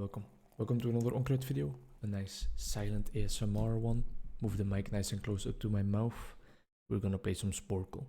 welcome. Welcome to another Onkruid video. A nice silent ASMR one. Move the mic nice and close up to my mouth. We're gonna play some Sporcle.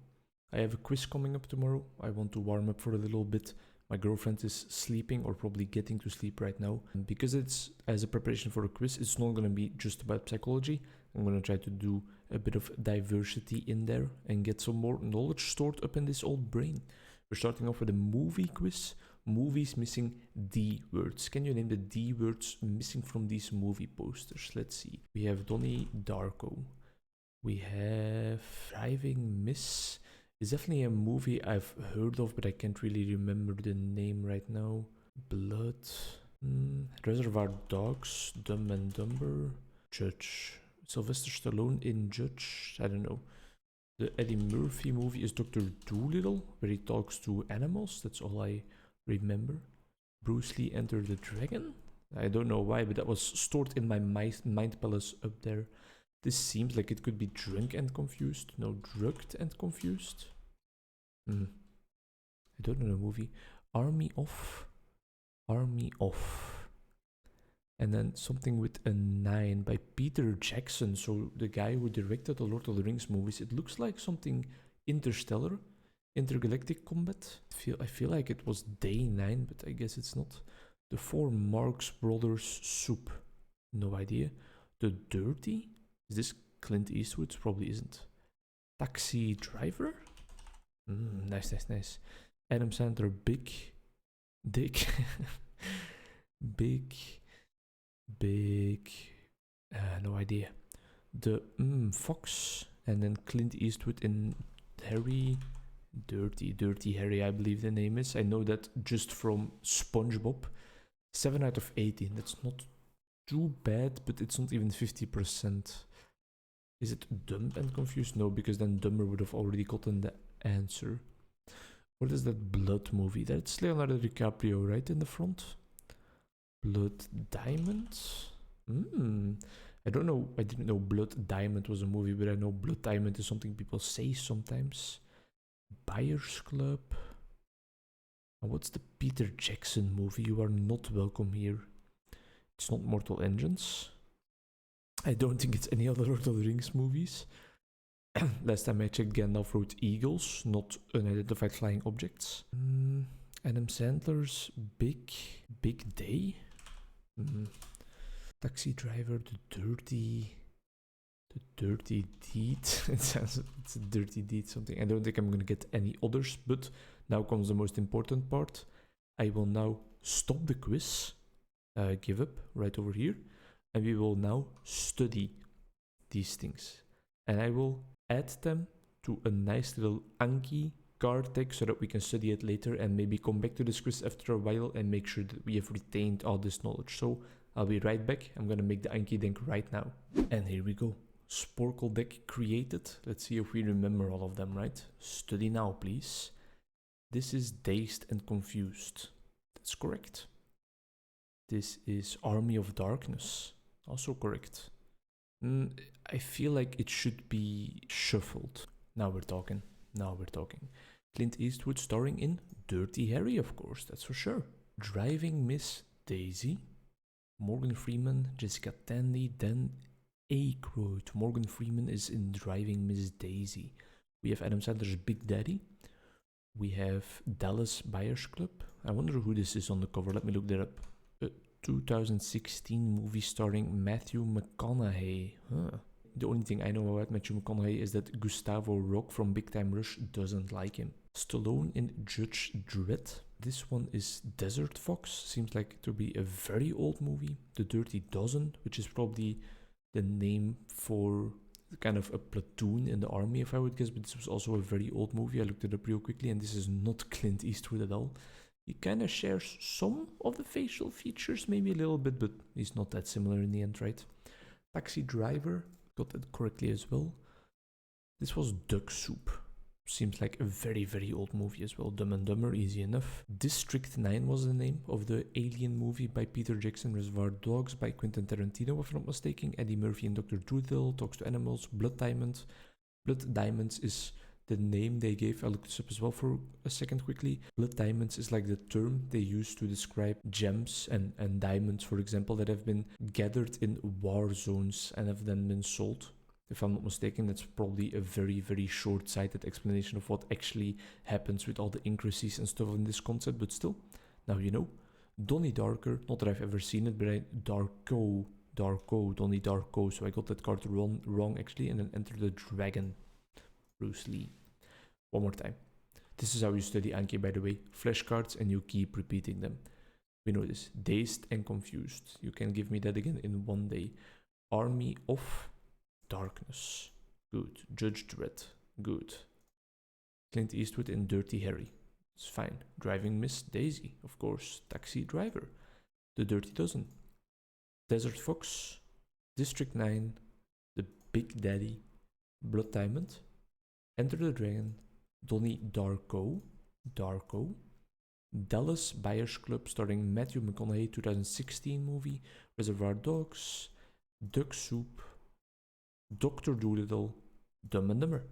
I have a quiz coming up tomorrow. I want to warm up for a little bit. My girlfriend is sleeping or probably getting to sleep right now. And because it's as a preparation for a quiz, it's not gonna be just about psychology. I'm gonna try to do a bit of diversity in there and get some more knowledge stored up in this old brain. We're starting off with a movie quiz. Movies missing D words. Can you name the D words missing from these movie posters? Let's see. We have Donnie Darko. We have Driving Miss. It's definitely a movie I've heard of, but I can't really remember the name right now. Blood. Reservoir Dogs. Dumb and Dumber. Judge. Sylvester Stallone in Judge. I don't know. The Eddie Murphy movie is Dr. Dolittle, where he talks to animals. That's all I remember. Bruce Lee Enter the Dragon. I don't know why, but that was stored in my mind palace up there. This seems like it could be Drunk and Confused. No, Drugged and Confused. I don't know the movie. Army of. And then something with a 9 by Peter Jackson. So the guy who directed the Lord of the Rings movies. It looks like something Interstellar. Intergalactic Combat. I feel like it was day 9, but I guess it's not. The 4 Marx Brothers Soup. No idea. The Dirty? Is this Clint Eastwood? Probably isn't. Taxi Driver? Nice. Adam Sandler, Big Dick. Big. No idea. The Fox. And then Clint Eastwood in Harry. Dirty Harry, I believe the name is. I know that just from SpongeBob. 7 out of 18. That's not too bad, but it's not even 50%. Is it Dumb and Confused? No, because then Dumber would have already gotten the answer. What is that Blood movie? That's Leonardo DiCaprio, right, in the front? Blood Diamond? I don't know. I didn't know Blood Diamond was a movie, but I know Blood Diamond is something people say sometimes. Buyers Club. And what's the Peter Jackson movie? You are not welcome here. It's not Mortal Engines. I don't think it's any other Lord of the Rings movies. Last time I checked, Gandalf wrote Eagles, not unidentified flying objects. Adam Sandler's Big Day. Taxi Driver, The Dirty Deed. It's a Dirty Deed something. I don't think I'm gonna get any others, but now comes the most important part. I will now stop the quiz, give up right over here, and we will now study these things. And I will add them to a nice little Anki card deck so that we can study it later and maybe come back to this quiz after a while and make sure that we have retained all this knowledge. So I'll be right back. I'm gonna make the Anki deck right now. And here we go. Sporcle deck created. Let's see if we remember all of them, right? Study now, please. This is Dazed and Confused. That's correct. This is Army of Darkness. Also correct. I feel like it should be shuffled. Now we're talking. Clint Eastwood starring in Dirty Harry, of course, that's for sure. Driving Miss Daisy. Morgan Freeman, Jessica Tandy, then Onkruid. Morgan Freeman is in Driving Miss Daisy. We have Adam Sandler's Big Daddy. We have Dallas Buyers Club. I wonder who this is on the cover. Let me look that up. A 2016 movie starring Matthew McConaughey. The only thing I know about Matthew McConaughey is that Gustavo Rock from Big Time Rush doesn't like him. Stallone in Judge Dredd. This one is Desert Fox. Seems like to be a very old movie. The Dirty Dozen, which is probably the name for kind of a platoon in the army, if I would guess, but this was also a very old movie. I looked it up real quickly, and this is not Clint Eastwood at all. He kind of shares some of the facial features, maybe a little bit, but he's not that similar in the end, right? Taxi Driver, got that correctly as well. This was Duck Soup. Seems like a very, very old movie as well. Dumb and Dumber, easy enough. District 9 was the name of the Alien movie by Peter Jackson. Reservoir Dogs by Quentin Tarantino, if I'm not mistaken. Eddie Murphy and Dr. Dolittle, Talks to Animals. Blood Diamond. Blood Diamonds is the name they gave. I looked this up as well for a second quickly. Blood diamonds is like the term they use to describe gems and diamonds, for example, that have been gathered in war zones and have then been sold. If I'm not mistaken, that's probably a very, very short-sighted explanation of what actually happens with all the intricacies and stuff in this concept, but still, now you know. Donnie Darker, not that I've ever seen it, but Donnie Darko, so I got that card wrong actually, and then Enter the Dragon, Bruce Lee. One more time. This is how you study Anki, by the way. Flashcards and you keep repeating them. We know this. Dazed and Confused. You can give me that again in one day. Army of Darkness. Good. Judge Dredd. Good. Clint Eastwood in Dirty Harry. It's fine. Driving Miss Daisy, of course. Taxi Driver. The Dirty Dozen. Desert Fox. District 9. The Big Daddy. Blood Diamond. Enter the Dragon. Donnie Darko. Dallas Buyers Club starring Matthew McConaughey, 2016 movie. Reservoir Dogs. Duck Soup. Dr. Dolittle. Dumb and Dumber.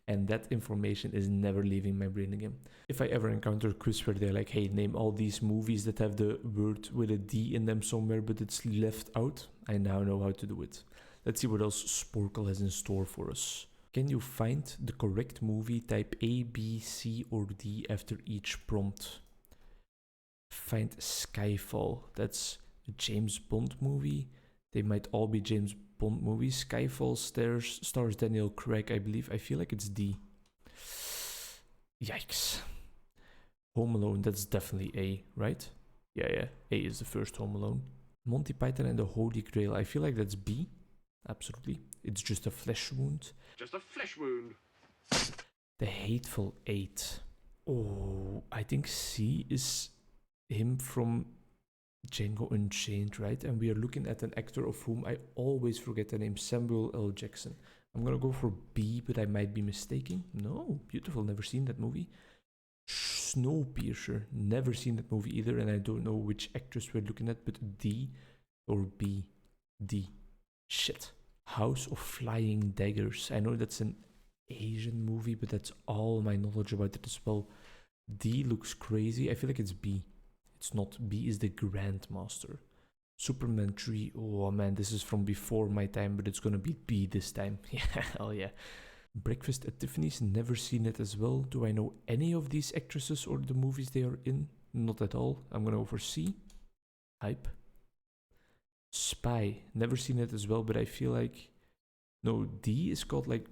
And that information is never leaving my brain again. If I ever encounter a quiz where they're like, hey, name all these movies that have the word with a D in them somewhere, but it's left out, I now know how to do it. Let's see what else Sporcle has in store for us. Can you find the correct movie, type A, B, C, or D after each prompt? Find Skyfall. That's a James Bond movie. They might all be James Bond movies. Skyfall stars Daniel Craig, I believe. I feel like it's D. Yikes. Home Alone, that's definitely A, right? Yeah. A is the first Home Alone. Monty Python and the Holy Grail. I feel like that's B. Absolutely. It's just a flesh wound. Just a flesh wound. The Hateful Eight. Oh, I think C is him from Django Unchained, right? And we are looking at an actor of whom I always forget the name, Samuel L. Jackson. I'm gonna go for B, but I might be mistaken. No, beautiful, never seen that movie. Snowpiercer, never seen that movie either, and I don't know which actress we're looking at, but D or B? D. Shit. House of Flying Daggers. I know that's an Asian movie, but that's all my knowledge about it as well. D looks crazy. I feel like it's B. It's not. B is the Grandmaster. Superman 3. Oh man, this is from before my time, but it's gonna be B this time. Yeah, hell yeah. Breakfast at Tiffany's. Never seen it as well. Do I know any of these actresses or the movies they are in? Not at all. I'm gonna go for C. Hype. Spy. Never seen it as well, but I feel like... No, D is called like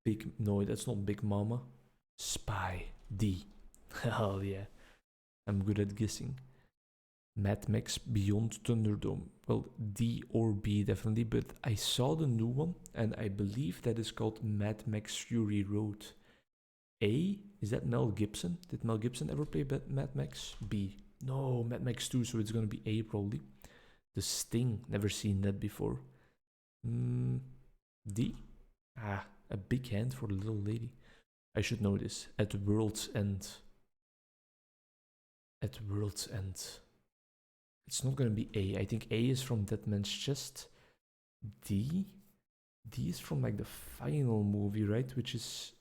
Big... No, that's not Big Mama. Spy. D. Hell yeah. I'm good at guessing. Mad Max Beyond Thunderdome. Well, D or B definitely, but I saw the new one, and I believe that is called Mad Max Fury Road. A? Is that Mel Gibson? Did Mel Gibson ever play Mad Max? B. No, Mad Max 2, so it's gonna be A probably. The Sting. Never seen that before. D? Ah, a big hand for a little lady. I should know this. At World's End. At World's End. It's not gonna be A. I think A is from Dead Man's Chest. D? D is from like the final movie, right? Which is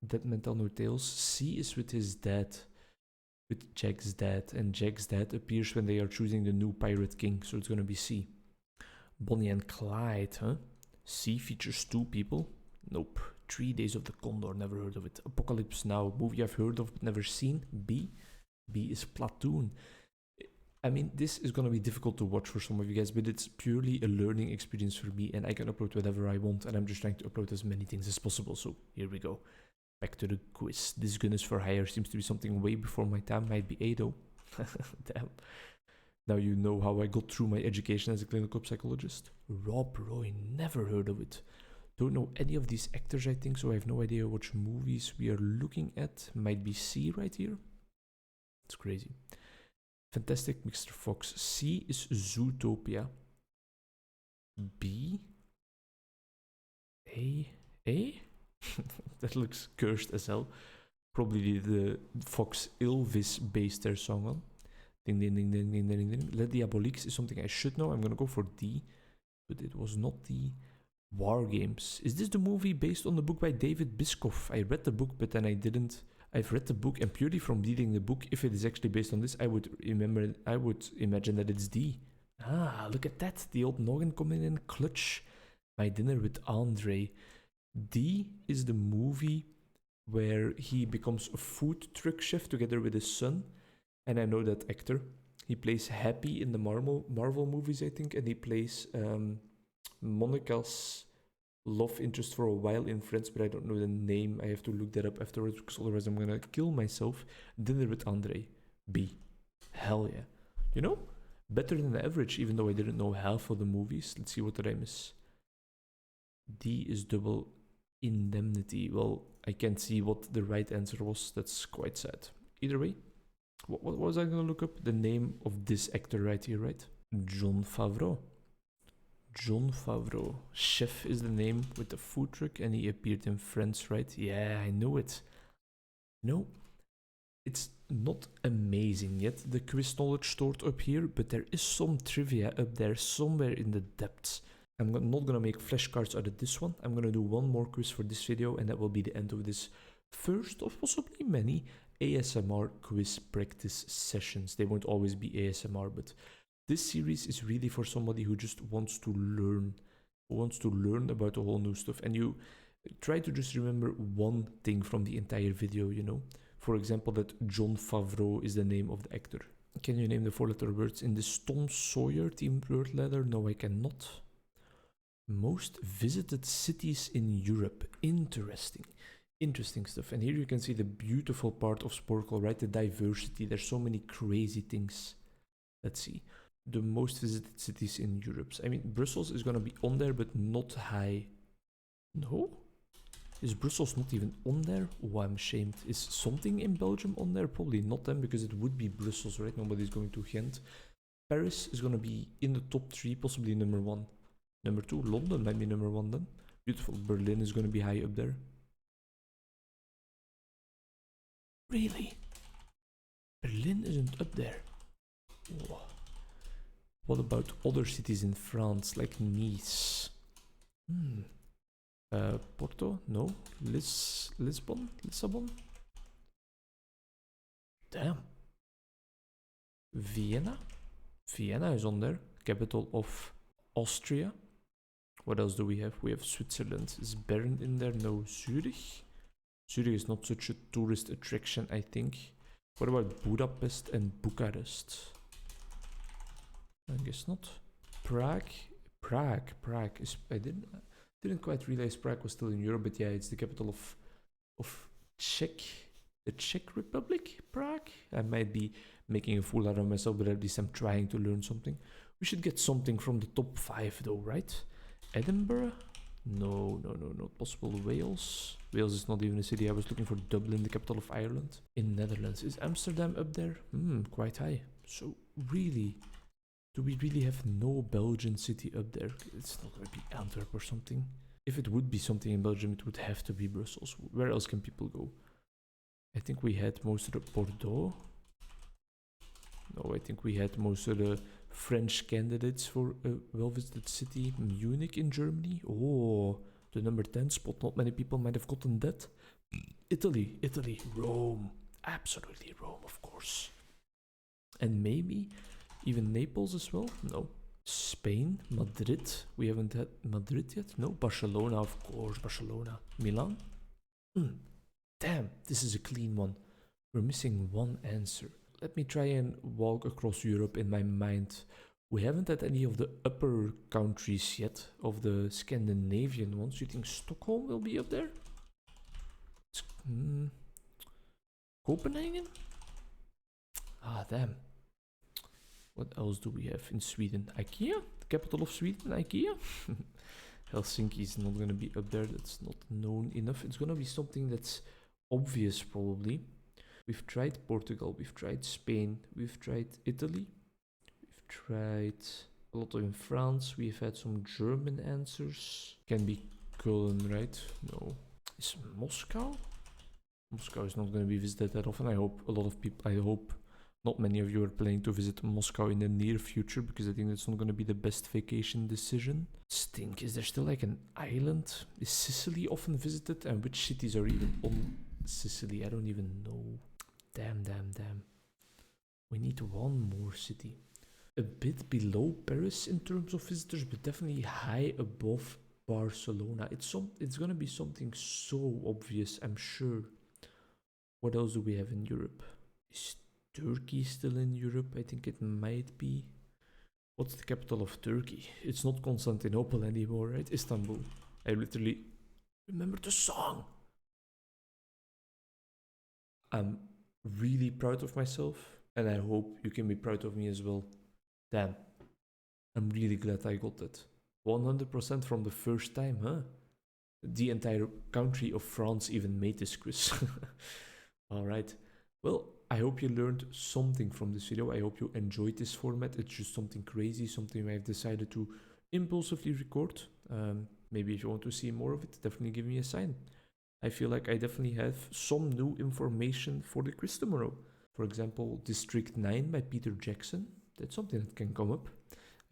Dead Man Tell No Tales. C is with his dad. With Jack's dad. And Jack's dad appears when they are choosing the new Pirate King. So it's gonna be C. Bonnie and Clyde, huh? C features 2 people. Nope. 3 Days of the Condor. Never heard of it. Apocalypse Now. Movie I've heard of but never seen. B. B is Platoon. I mean, this is gonna be difficult to watch for some of you guys, but it's purely a learning experience for me, and I can upload whatever I want, and I'm just trying to upload as many things as possible. So here we go. Back to the quiz. This Gun is for Hire seems to be something way before my time. Might be A though. Damn. Now you know how I got through my education as a clinical psychologist. Rob Roy. Never heard of it. Don't know any of these actors, I think, so I have no idea which movies we are looking at. Might be C right here. It's crazy. Fantastic Mr. Fox. C is Zootopia. B. A. A? That looks cursed as hell. Probably the Fox Ilvis based their song on. Ding ding ding ding ding ding ding. Les Diaboliques is something I should know. I'm gonna go for D. But it was not D. War Games. Is this the movie based on the book by David Biscoff? I read the book, but then I didn't. I've read the book, and purely from reading the book, if it is actually based on this, I would imagine that it's D. Ah, look at that. The old noggin coming in clutch. My Dinner with Andre. D is the movie where he becomes a food truck chef together with his son. And I know that actor. He plays Happy in the Marvel movies, I think, and he plays Monica's love interest for a while in Friends, but I don't know the name. I have to look that up afterwards, because otherwise I'm gonna kill myself. Dinner with Andre. B. Hell yeah. You know? Better than the average, even though I didn't know half of the movies. Let's see, what did I miss? D is Double Indemnity. Well, I can't see what the right answer was. That's quite sad. Either way, what was I gonna look up? The name of this actor right here, right? Jon Favreau. Jon Favreau. Chef is the name with the food truck, and he appeared in Friends, right? Yeah, I know it. No, it's not amazing yet, the quiz knowledge stored up here, but there is some trivia up there somewhere in the depths. I'm not gonna make flashcards out of this one. I'm gonna do one more quiz for this video, and that will be the end of this first of possibly many ASMR quiz practice sessions. They won't always be ASMR, but this series is really for somebody who just wants to learn about a whole new stuff. And you try to just remember one thing from the entire video, you know? For example, that Jon Favreau is the name of the actor. Can you name the 4-letter words in this Tom Sawyer themed word ladder? No, I cannot. Most visited cities in Europe. Interesting stuff. And here you can see the beautiful part of Sporcle, right? The diversity. There's so many crazy things. Let's see. The most visited cities in Europe. I mean, Brussels is going to be on there, but not high. No? Is Brussels not even on there? Oh, I'm ashamed. Is something in Belgium on there? Probably not then, because it would be Brussels, right? Nobody's going to Ghent. Paris is going to be in the top 3, possibly number 1. Number 2, London might be number 1 then. Beautiful. Berlin is going to be high up there. Really? Berlin isn't up there. Oh. What about other cities in France, like Nice? Porto? No. Lisbon? Damn. Vienna? Vienna is on there. Capital of Austria. What else do we have? We have Switzerland. Is Bern in there? No. Zurich? Zurich is not such a tourist attraction, I think. What about Budapest and Bucharest? I guess not. Prague is... I didn't quite realize Prague was still in Europe, but yeah, it's the capital of the Czech Republic, Prague. I might be making a fool out of myself, but at least I'm trying to learn something. We should get something from the top 5 though, right? Edinburgh? No, not possible. Wales? Wales is not even a city. I was looking for Dublin, the capital of Ireland. In Netherlands. Is Amsterdam up there? Quite high. So really, do we really have no Belgian city up there? It's not going to be Antwerp or something. If it would be something in Belgium, it would have to be Brussels. Where else can people go? I think we had most of the Bordeaux. No, I think we had most of the French candidates for a well-visited city. Munich in Germany. Oh, the number 10 spot. Not many people might have gotten that. Italy. Rome. Absolutely Rome, of course. And maybe even Naples as well. No. Spain. Madrid. We haven't had Madrid yet. No. Barcelona, of course. Barcelona. Milan. Damn, this is a clean one. We're missing one answer. Let me try and walk across Europe in my mind. We haven't had any of the upper countries yet, of the Scandinavian ones. You think Stockholm will be up there? Copenhagen? Ah, damn. What else do we have in Sweden? IKEA? The capital of Sweden, IKEA? Helsinki is not going to be up there. That's not known enough. It's going to be something that's obvious, probably. We've tried Portugal, we've tried Spain, we've tried Italy, we've tried a lot in France, we've had some German answers. Can be Köln, right? No. Is Moscow? Moscow is not going to be visited that often. I hope not many of you are planning to visit Moscow in the near future, because I think that's not going to be the best vacation decision. Stink, is there still like an island? Is Sicily often visited? And which cities are even on Sicily? I don't even know. Damn. We need one more city. A bit below Paris in terms of visitors, but definitely high above Barcelona. It's gonna be something so obvious, I'm sure. What else do we have in Europe? Is Turkey still in Europe? I think it might be. What's the capital of Turkey? It's not Constantinople anymore, right? Istanbul. I literally remember the song. I'm really proud of myself, and I hope you can be proud of me as well. Damn. I'm really glad I got that. 100% from the first time, huh? The entire country of France even made this quiz. Alright. Well, I hope you learned something from this video. I hope you enjoyed this format. It's just something crazy, something I've decided to impulsively record. Maybe if you want to see more of it, definitely give me a sign. I feel like I definitely have some new information for the quiz tomorrow. For example, District 9 by Peter Jackson. That's something that can come up.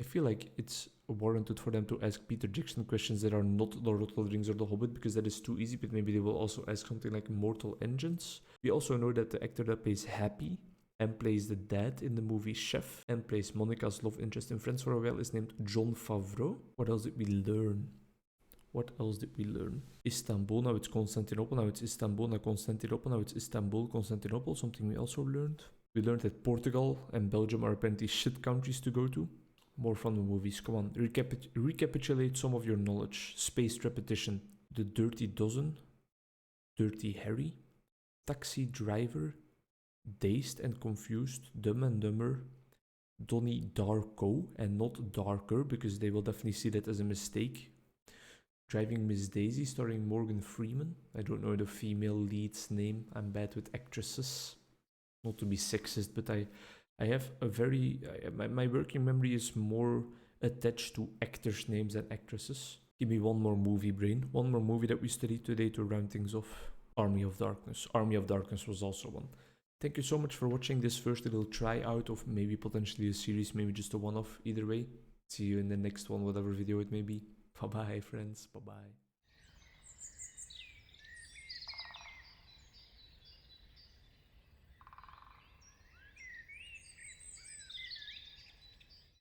I feel like it's warranted for them to ask Peter Jackson questions that are not Lord of the Rings or The Hobbit, because that is too easy, but maybe they will also ask something like Mortal Engines. We also know that the actor that plays Happy and plays the dad in the movie Chef and plays Monica's love interest in Friends for a while is named Jon Favreau. What else did we learn? Istanbul, now it's Constantinople, now it's Istanbul, now Constantinople, now it's Istanbul, Constantinople, something we also learned. We learned that Portugal and Belgium are apparently shit countries to go to. More from the movies, come on, recapitulate some of your knowledge. Spaced repetition. The Dirty Dozen, Dirty Harry, Taxi Driver, Dazed and Confused, Dumb and Dumber, Donnie Darko and not Darker, because they will definitely see that as a mistake. Driving Miss Daisy, starring Morgan Freeman. I don't know the female lead's name. I'm bad with actresses. Not to be sexist, but I have a very... my working memory is more attached to actors' names than actresses. Give me one more movie, brain. One more movie that we studied today to round things off. Army of Darkness. Army of Darkness was also one. Thank you so much for watching this first little try out of maybe potentially a series, maybe just a one-off. Either way, see you in the next one, whatever video it may be. Bye-bye, friends. Bye-bye.